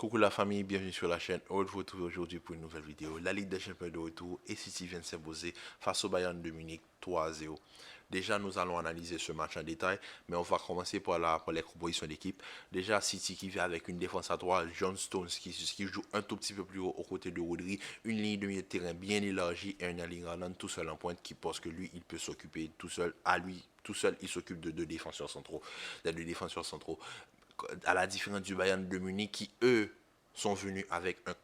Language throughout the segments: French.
Coucou la famille, bienvenue sur la chaîne. On se retrouve aujourd'hui pour une nouvelle vidéo. La Ligue des Champions est de retour et City vient de s'imposer face au Bayern de Munich 3-0. Déjà, nous allons analyser ce match en détail, mais on va commencer par les compositions d'équipe. Déjà, City qui vient avec une défense à 3, John Stones qui joue un tout petit peu plus haut aux côtés de Rodri, une ligne de milieu de terrain bien élargie et un Erling Haaland tout seul en pointe qui pense que lui, il peut s'occuper tout seul à lui. Tout seul, il s'occupe de deux défenseurs centraux. À la différence du Bayern de Munich qui, eux, sont venus avec un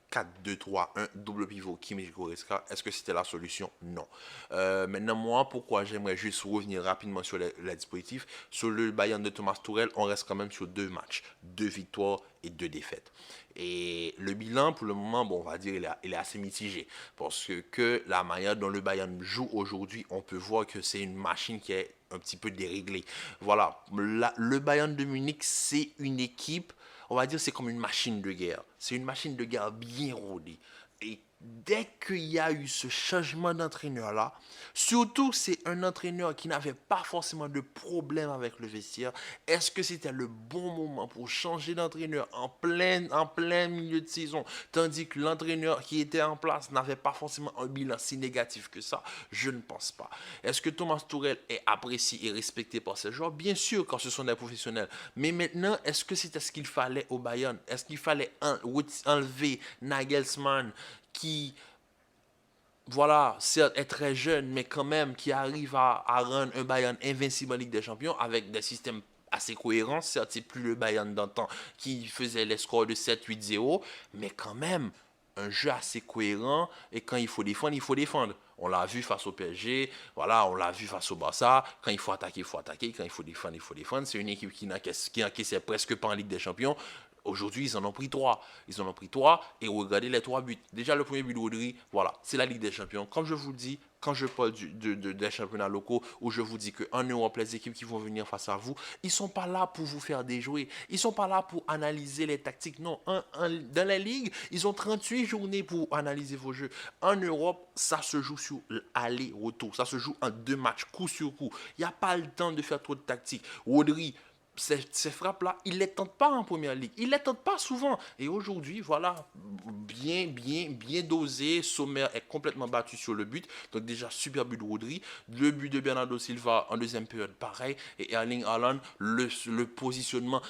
4-2-3, un double pivot Kimmich Goretzka. Est-ce que c'était la solution? Non. Maintenant, moi, pourquoi j'aimerais juste revenir rapidement sur les dispositifs. Sur le Bayern de Thomas Tuchel, on reste quand même sur deux matchs, deux victoires et deux défaites. Et le bilan, pour le moment, bon, on va dire, il est assez mitigé. Parce que la manière dont le Bayern joue aujourd'hui, on peut voir que c'est une machine qui est un petit peu déréglée. Voilà, le Bayern de Munich, c'est une équipe, on va dire, c'est comme une machine de guerre. C'est une machine de guerre bien rodée. Et dès qu'il y a eu ce changement d'entraîneur-là, surtout c'est un entraîneur qui n'avait pas forcément de problème avec le vestiaire, est-ce que c'était le bon moment pour changer d'entraîneur en plein milieu de saison, tandis que l'entraîneur qui était en place n'avait pas forcément un bilan si négatif que ça? Je ne pense pas. Est-ce que Thomas Tuchel est apprécié et respecté par ses joueurs? Bien sûr, quand ce sont des professionnels. Mais maintenant, est-ce que c'était ce qu'il fallait au Bayern? Est-ce qu'il fallait enlever Nagelsmann qui, voilà, certes est très jeune, mais quand même qui arrive à rendre un Bayern invincible en Ligue des Champions avec des systèmes assez cohérents? Certes, c'est plus le Bayern d'antan qui faisait les scores de 7-8-0, mais quand même, un jeu assez cohérent, et quand il faut défendre, il faut défendre. On l'a vu face au PSG, voilà, on l'a vu face au Barça. Quand il faut attaquer, il faut attaquer. Quand il faut défendre, il faut défendre. C'est une équipe qui n'encaissait presque pas en Ligue des Champions. Aujourd'hui, ils en ont pris trois. Ils en ont pris trois et regardez les trois buts. Déjà, le premier but de Rodri, voilà, c'est la Ligue des Champions. Comme je vous le dis, quand je parle des championnats locaux, où je vous dis qu'en Europe, les équipes qui vont venir face à vous, ils ne sont pas là pour vous faire déjouer. Ils ne sont pas là pour analyser les tactiques. Non, dans la Ligue, ils ont 38 journées pour analyser vos jeux. En Europe, ça se joue sur aller-retour. Ça se joue en deux matchs, coup sur coup. Il n'y a pas le temps de faire trop de tactiques. Rodri, ces frappes-là, il ne les tente pas en première ligue. Il ne les tente pas souvent. Et aujourd'hui, voilà, bien dosé. Sommer est complètement battu sur le but. Donc déjà, super but de Rodri. Le but de Bernardo Silva en deuxième période, pareil. Et Erling Haaland, le positionnement,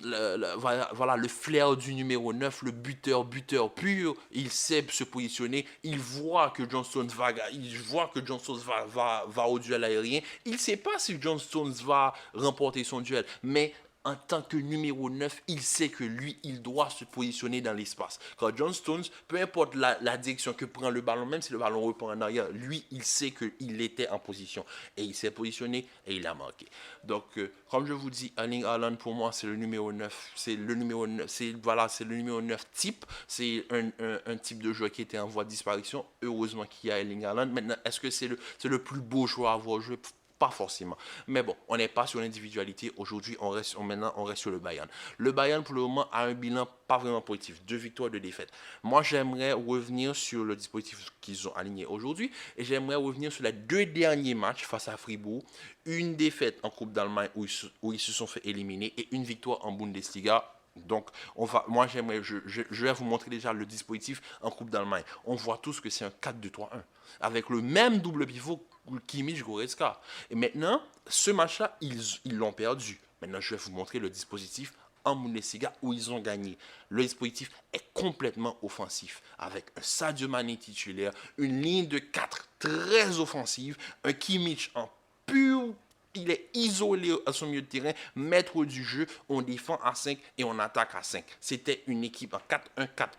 voilà, le flair du numéro 9, le buteur pur. Il sait se positionner. Il voit que John Stones va au duel aérien. Il ne sait pas si John Stones va remporter son duel. Mais en tant que numéro 9, il sait que lui, il doit se positionner dans l'espace. Quand John Stones, peu importe la direction que prend le ballon, même si le ballon reprend en arrière, lui, il sait qu'il était en position. Et il s'est positionné et il a marqué. Donc, comme je vous dis, Erling Haaland, pour moi, c'est le numéro 9. C'est le numéro 9, voilà, c'est le numéro 9 type. C'est un type de joueur qui était en voie de disparition. Heureusement qu'il y a Erling Haaland. Maintenant, est-ce que c'est le plus beau joueur à avoir joué? Pas forcément. Mais bon, on n'est pas sur l'individualité. Aujourd'hui, maintenant, on reste sur le Bayern. Le Bayern, pour le moment, a un bilan pas vraiment positif. Deux victoires, deux défaites. Moi, j'aimerais revenir sur le dispositif qu'ils ont aligné aujourd'hui. Et j'aimerais revenir sur les deux derniers matchs face à Fribourg. Une défaite en Coupe d'Allemagne où ils se sont fait éliminer. Et une victoire en Bundesliga. Donc, je vais vous montrer déjà le dispositif en Coupe d'Allemagne. On voit tous que c'est un 4-2-3-1 avec le même double pivot Kimmich Goretzka. Et maintenant, ce match-là, ils l'ont perdu. Maintenant, je vais vous montrer le dispositif en Bundesliga où ils ont gagné. Le dispositif est complètement offensif avec un Sadio Mané titulaire, une ligne de 4 très offensive, un Kimmich en pur, il est isolé à son milieu de terrain, maître du jeu, on défend à 5 et on attaque à 5. C'était une équipe en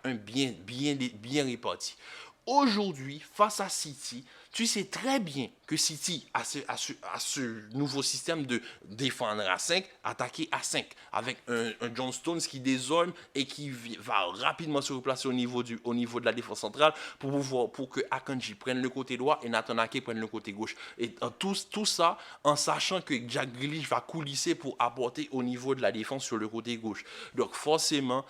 4-1-4-1 bien répartie. Aujourd'hui, face à City, tu sais très bien que City a ce nouveau système de défendre à 5, attaquer à 5, avec un John Stones qui dézone et qui va rapidement se replacer au niveau de la défense centrale pour que Akanji prenne le côté droit et Nathan Ake prenne le côté gauche. Et tout ça en sachant que Jack Grealish va coulisser pour apporter au niveau de la défense sur le côté gauche. Donc forcément,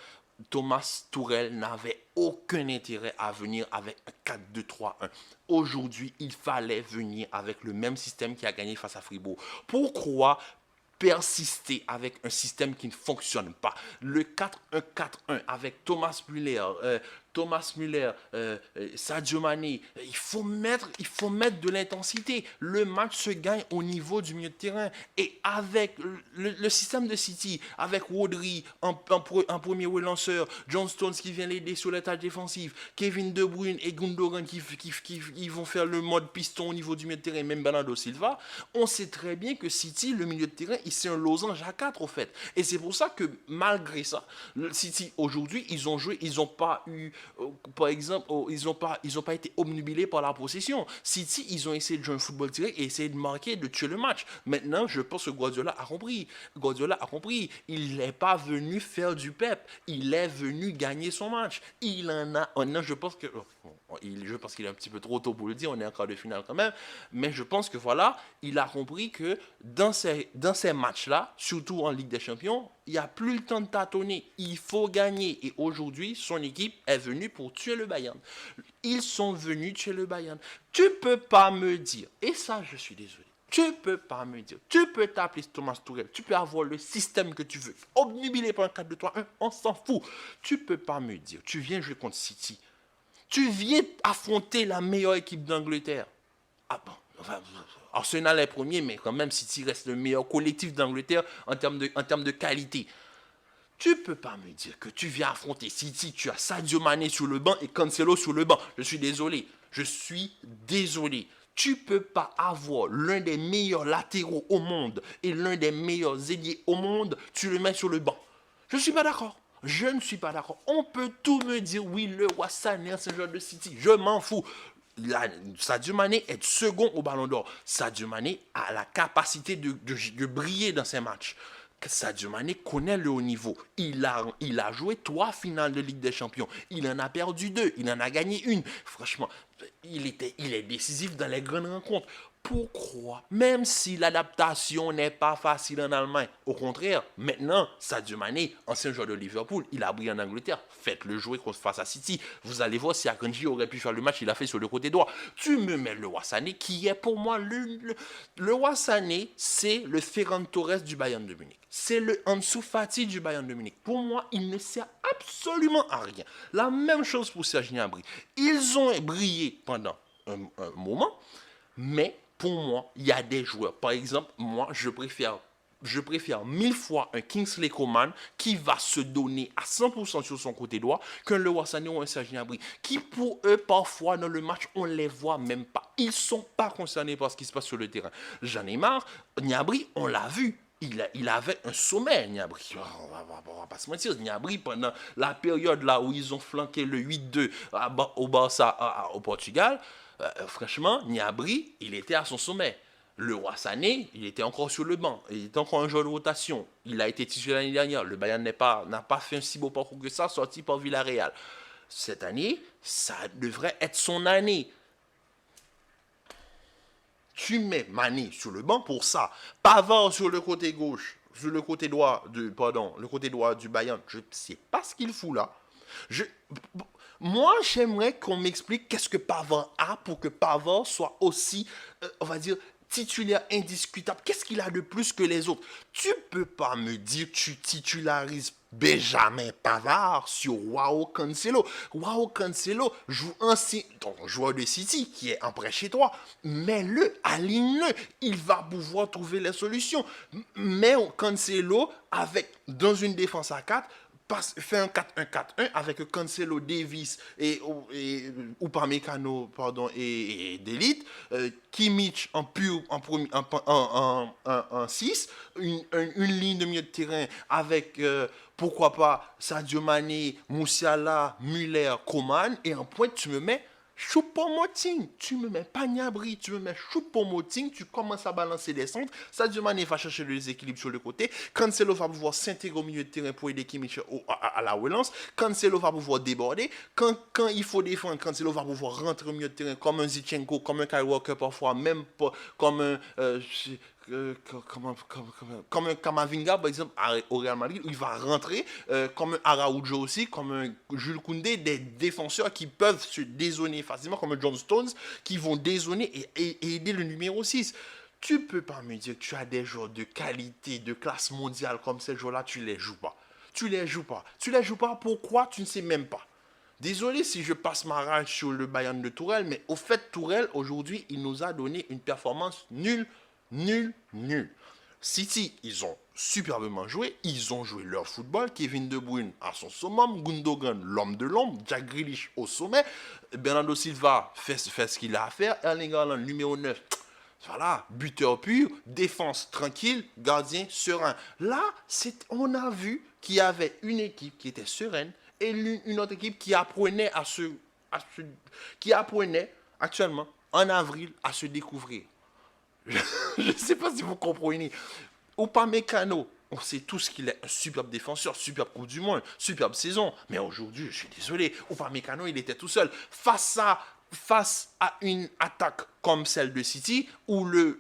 Thomas Tuchel n'avait aucun intérêt à venir avec un 4-2-3-1. Aujourd'hui, il fallait venir avec le même système qui a gagné face à Fribourg. Pourquoi? persister avec un système qui ne fonctionne pas. Le 4-1-4-1 avec Thomas Müller, Sadio Mané, il faut mettre de l'intensité. Le match se gagne au niveau du milieu de terrain. Et avec le système de City, avec Rodri en premier relanceur, John Stones qui vient l'aider sur les tâches défensives, Kevin De Bruyne et Gundogan qui vont faire le mode piston au niveau du milieu de terrain, même Bernardo Silva, on sait très bien que City, le milieu de terrain, c'est un losange à 4 au fait. Et c'est pour ça que malgré ça, le City aujourd'hui, ils ont joué, ils n'ont pas eu, par exemple, ils n'ont pas été obnubilés par la possession. City, ils ont essayé de jouer un football direct et essayé de marquer, de tuer le match. Maintenant, je pense que Guardiola a compris. Il n'est pas venu faire du pep. Il est venu gagner son match. Il en a. Non, je pense qu'il est un petit peu trop tôt pour le dire. On est en quart de finale quand même. Mais je pense que voilà, il a compris que dans ces matchs-là, surtout en Ligue des Champions, il n'y a plus le temps de tâtonner. Il faut gagner. Et aujourd'hui, son équipe est venue pour tuer le Bayern. Ils sont venus tuer le Bayern. Tu ne peux pas me dire, et ça, je suis désolé. Tu peux pas me dire. Tu peux t'appeler Thomas Tuchel. Tu peux avoir le système que tu veux. Obnubilé par un 4-2-3-1, on s'en fout. Tu peux pas me dire. Tu viens jouer contre City. Tu viens affronter la meilleure équipe d'Angleterre. Ah bon, enfin, Arsenal est premier, mais quand même City reste le meilleur collectif d'Angleterre en termes de qualité. Tu peux pas me dire que tu viens affronter City, tu as Sadio Mané sur le banc et Cancelo sur le banc. Je suis désolé. Tu peux pas avoir l'un des meilleurs latéraux au monde et l'un des meilleurs ailiers au monde, tu le mets sur le banc. Je ne suis pas d'accord. On peut tout me dire, oui, le roi Sané, c'est un joueur de City. Je m'en fous. Sadio Mané est second au Ballon d'Or. Sadio Mané a la capacité de briller dans ses matchs. Sadio Mané connaît le haut niveau. Il a joué 3 finales de Ligue des Champions. Il en a perdu 2. Il en a gagné une. Franchement, il est décisif dans les grandes rencontres. Pourquoi? Même si l'adaptation n'est pas facile en Allemagne. Au contraire, maintenant, Sadio Mané, ancien joueur de Liverpool, il a brillé en Angleterre. Faites-le jouer face à City. Vous allez voir si Akanji aurait pu faire le match, il a fait sur le côté droit. Tu me mets le roi Sané, qui est pour moi le roi Sané, c'est le Ferran Torres du Bayern de Munich. C'est le Ansu Fati du Bayern de Munich. Pour moi, il ne sert absolument à rien. La même chose pour Serge Gnabry. Ils ont brillé pendant un moment, mais pour moi, il y a des joueurs. Par exemple, moi, je préfère 1000 fois un Kingsley Coman qui va se donner à 100% sur son côté droit qu'un Leroy Sané ou un Serge Gnabry qui, pour eux, parfois, dans le match, on ne les voit même pas. Ils ne sont pas concernés par ce qui se passe sur le terrain. J'en ai marre. Gnabry, on l'a vu. Il avait un sommet, Gnabry. On va pas se mentir. Gnabry, pendant la période là où ils ont flanqué le 8-2 au Barça, au Portugal, franchement, Gnabry, il était à son sommet. Le roi Sané, il était encore sur le banc. Il était encore un joueur de rotation. Il a été titulaire l'année dernière. Le Bayern n'a pas fait un si beau parcours que ça, sorti par Villarreal. Cette année, ça devrait être son année. Tu mets Mané sur le banc pour ça. Pavard sur le côté gauche, sur le côté droit du Bayern. Je ne sais pas ce qu'il fout là. Moi, j'aimerais qu'on m'explique qu'est-ce que Pavard a pour que Pavard soit aussi, on va dire, titulaire indiscutable. Qu'est-ce qu'il a de plus que les autres? Tu peux pas me dire que tu titularises Benjamin Pavard sur Joao Cancelo. Joao Cancelo joue ton joueur de City qui est en prêt chez toi. Mets-le, aligne-le. Il va pouvoir trouver les solutions. Mets Cancelo dans une défense à 4. Fait un 4-1-4-1 avec Cancelo, Davis et Upamecano et Delite, Kimmich en 6, une ligne de milieu de terrain avec pourquoi pas Sadio Mané, Musiala, Müller, Coman, et en pointe tu me mets Choupo-Moting, tu me mets pas Gnabry, tu me mets Choupo-Moting, tu commences à balancer des centres, Sadio Mané va chercher le déséquilibre sur le côté, Cancelo va pouvoir s'intégrer au milieu de terrain pour aider Kimmich à la relance, Cancelo va pouvoir déborder, quand il faut défendre, Cancelo va pouvoir rentrer au milieu de terrain comme un Zinchenko, comme un Kyle Walker parfois, même pas comme un... comme un Camavinga, par exemple, au Real Madrid, où il va rentrer, comme un Araujo aussi, comme un Jules Koundé, des défenseurs qui peuvent se dézoner facilement, comme un John Stones, qui vont dézoner et aider le numéro 6. Tu peux pas me dire que tu as des joueurs de qualité, de classe mondiale comme ces joueurs-là, tu les joues pas. Tu les joues pas. Tu les joues pas, pourquoi? Tu ne sais même pas. Désolé si je passe ma rage sur le Bayern de Tourelle, mais au fait, Tourelle, aujourd'hui, il nous a donné une performance nulle, nulle, nulle. City, ils ont superbement joué, ils ont joué leur football, Kevin De Bruyne à son summum, Gundogan l'homme de l'ombre, Jack Grealish au sommet, Bernardo Silva fait ce qu'il a à faire, Erling Haaland numéro 9, voilà, buteur pur, défense tranquille, gardien serein. Là, on a vu qu'il y avait une équipe qui était sereine et une autre équipe qui apprenait qui apprenait actuellement en avril à se découvrir. Je ne sais pas si vous comprenez. Upamecano, on sait tous qu'il est un superbe défenseur, superbe Coupe du Monde, superbe saison. Mais aujourd'hui, je suis désolé, Upamecano, il était tout seul. Face à une attaque comme celle de City, où le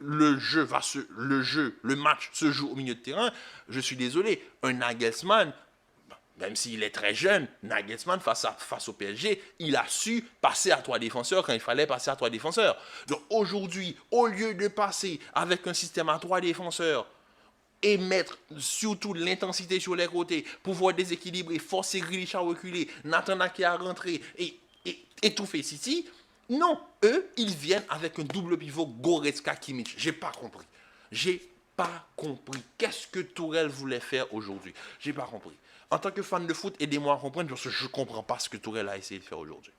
match se joue au milieu de terrain, je suis désolé, un Nagelsmann, même s'il est très jeune, Nagelsmann, face au PSG, il a su passer à 3 défenseurs quand il fallait passer à 3 défenseurs. Donc aujourd'hui, au lieu de passer avec un système à 3 défenseurs et mettre surtout de l'intensité sur les côtés, pouvoir déséquilibrer, forcer Grealish à reculer, Nathan Ake à rentrer et étouffer City, non, eux, ils viennent avec un double pivot Goretzka-Kimmich. J'ai pas compris. J'ai pas compris. Qu'est-ce que Tourelle voulait faire aujourd'hui? J'ai pas compris. En tant que fan de foot, aidez-moi à comprendre parce que je ne comprends pas ce que Tourelle a essayé de faire aujourd'hui.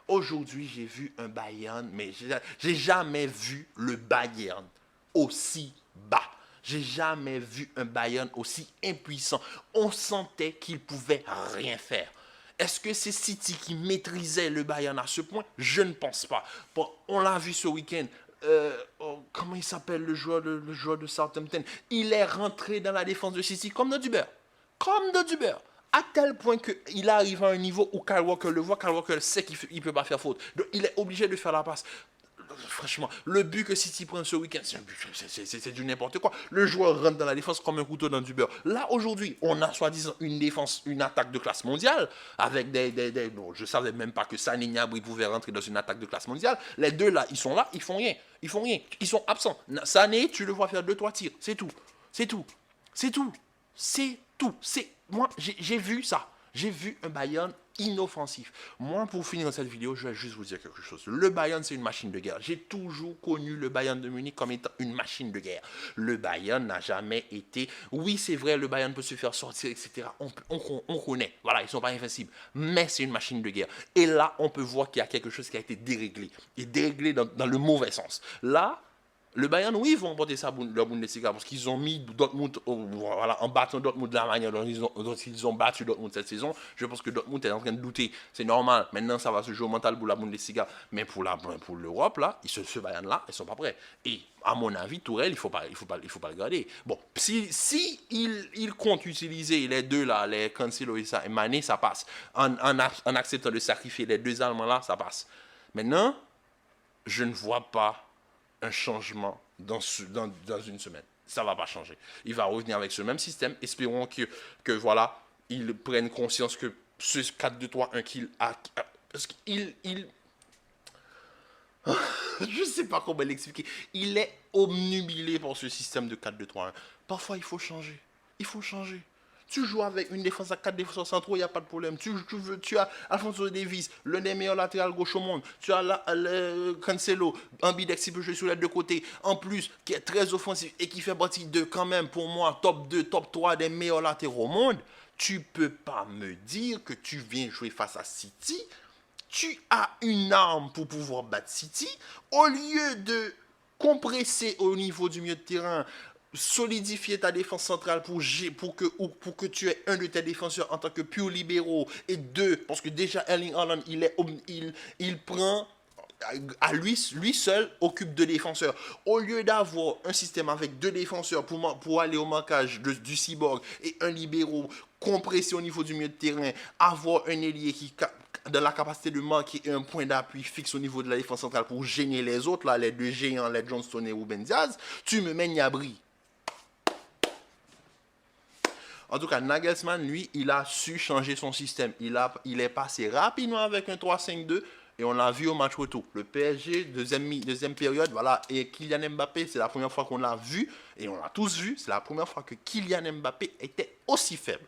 Aujourd'hui, j'ai vu un Bayern, mais j'ai jamais vu le Bayern aussi bas. J'ai jamais vu un Bayern aussi impuissant. On sentait qu'il pouvait rien faire. Est-ce que c'est City qui maîtrisait le Bayern à ce point? Je ne pense pas. Bon, on l'a vu ce week-end. Comment il s'appelle le joueur de Southampton? Il est rentré dans la défense de City comme dans du beurre. Comme dans du beurre. À tel point qu'il arrive à un niveau où Kyle Walker le voit, Kyle Walker sait qu'il ne peut pas faire faute. Donc il est obligé de faire la passe. Franchement, le but que City prend ce week-end, c'est du n'importe quoi. Le joueur rentre dans la défense comme un couteau dans du beurre. Là, aujourd'hui, on a soi-disant une défense, une attaque de classe mondiale, avec bon, je ne savais même pas que Sané Gnabry pouvait rentrer dans une attaque de classe mondiale. Les deux là, ils sont là, ils font rien. Ils font rien. Ils sont absents. Sané, tu le vois faire 2-3 tirs. C'est tout. C'est tout. C'est tout. C'est tout. Moi, j'ai vu ça. J'ai vu un Bayern inoffensif. Moi, pour finir cette vidéo, je vais juste vous dire quelque chose. Le Bayern, c'est une machine de guerre. J'ai toujours connu le Bayern de Munich comme étant une machine de guerre. Le Bayern n'a jamais été... Oui, c'est vrai, le Bayern peut se faire sortir, etc. On connaît. Voilà, ils ne sont pas invincibles. Mais c'est une machine de guerre. Et là, on peut voir qu'il y a quelque chose qui a été déréglé. Et déréglé dans le mauvais sens. Là, le Bayern, oui, ils vont emporter leur Bundesliga parce qu'ils ont mis Dortmund voilà, en battant Dortmund de la manière dont ils ont battu Dortmund cette saison. Je pense que Dortmund est en train de douter. C'est normal. Maintenant, ça va se jouer au mental pour la Bundesliga. Mais pour l'Europe, là, ce Bayern-là, ils ne sont pas prêts. Et à mon avis, Tourelle, il ne faut pas le garder. Bon, si il compte utiliser les deux là, les Cancelo et Mané, ça passe. En acceptant de sacrifier les deux Allemands là, ça passe. Maintenant, je ne vois pas un changement dans une semaine. Ça ne va pas changer. Il va revenir avec ce même système. Espérons que voilà, ils prennent conscience que ce 4-2-3-1 qu'il a... Parce qu'il... je ne sais pas comment l'expliquer. Il est obnubilé par ce système de 4-2-3-1. Parfois, il faut changer. Il faut changer. Tu joues avec une défense à 4 défenseurs centraux, il n'y a pas de problème. Tu as Alphonso Davies, l'un des meilleurs latérales gauche au monde. Tu as Cancelo, ambidex qui peut jouer sur les deux côtés. En plus, qui est très offensif et qui fait partie de, quand même, pour moi, top 2, top 3 des meilleurs latéraux au monde. Tu peux pas me dire que tu viens jouer face à City. Tu as une arme pour pouvoir battre City. Au lieu de compresser au niveau du milieu de terrain, solidifier ta défense centrale pour que tu aies un de tes défenseurs en tant que pur libéraux et deux, parce que déjà Erling Haaland, il prend à lui seul occupe deux défenseurs. Au lieu d'avoir un système avec deux défenseurs pour aller au marquage du cyborg et un libéraux compressé au niveau du milieu de terrain, avoir un ailier qui dans la capacité de marquer un point d'appui fixe au niveau de la défense centrale pour gêner les autres, là, les deux géants, les Johnston et Ruben Diaz, tu me mets Gnabry. En tout cas, Nagelsmann, lui, il a su changer son système. Il est passé rapidement avec un 3-5-2 Et on l'a vu au match retour. Le PSG, deuxième période, voilà. Et Kylian Mbappé, c'est la première fois qu'on l'a vu. Et on l'a tous vu. C'est la première fois que Kylian Mbappé était aussi faible.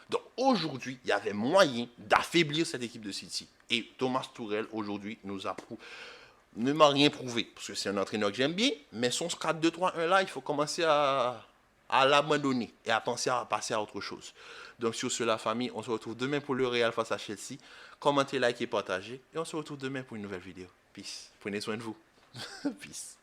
Donc aujourd'hui, il y avait moyen d'affaiblir cette équipe de City. Et Thomas Tuchel, aujourd'hui, ne m'a rien prouvé. Parce que c'est un entraîneur que j'aime bien. Mais son 4-2-3-1 là, il faut commencer à l'abandonner et à penser à passer à autre chose. Donc sur ce, la famille, on se retrouve demain pour le Real face à Chelsea. Commentez, likez, partagez. Et on se retrouve demain pour une nouvelle vidéo. Peace. Prenez soin de vous. Peace.